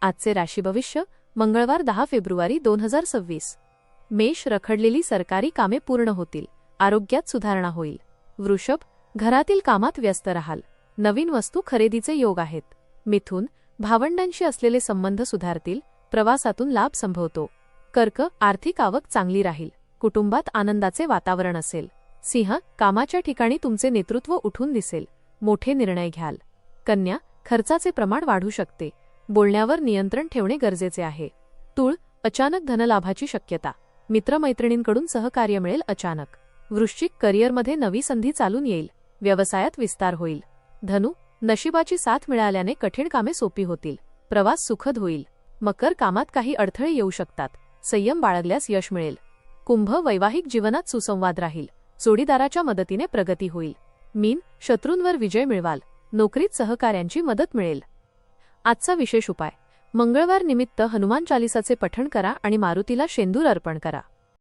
आजचे राशी भविष्य मंगळवार 10 फेब्रुवारी 2026. मेष, रखडलेली सरकारी कामे पूर्ण होतील. आरोग्यात सुधारणा होईल. वृषभ, घरातील कामात व्यस्त राहाल. नवीन वस्तू खरेदीचे योग आहेत. मिथुन, भावंडांशी असलेले संबंध सुधारतील. प्रवासातून लाभ संभवतो. कर्क, आर्थिक आवक चांगली राहील. कुटुंबात आनंदाचे वातावरण असेल. सिंह, कामाच्या ठिकाणी तुमचे नेतृत्व उठून दिसेल. मोठे निर्णय घ्याल. कन्या, खर्चाचे प्रमाण वाढू शकते. बोलण्यावर नियंत्रण ठेवणे गरजेचे आहे. तूळ, अचानक धनलाभाची शक्यता. मित्रमैत्रिणींकडून सहकार्य मिळेल अचानक. वृश्चिक, करिअरमध्ये नवी संधी चालून येईल. व्यवसायात विस्तार होईल. धनु, नशिबाची साथ मिळाल्याने कठीण कामे सोपी होतील. प्रवास सुखद होईल. मकर, कामात काही अडथळे येऊ शकतात. संयम बाळगल्यास यश मिळेल. कुंभ, वैवाहिक जीवनात सुसंवाद राहील. जोडीदाराच्या मदतीने प्रगती होईल. मीन, शत्रूंवर विजय मिळवाल. नोकरीत सहकाऱ्यांची मदत मिळेल. आजचा विशेष उपाय. मंगळवार निमित्त हनुमान चालीसाचे पठण करा आणि मारुतीला शेंदूर अर्पण करा.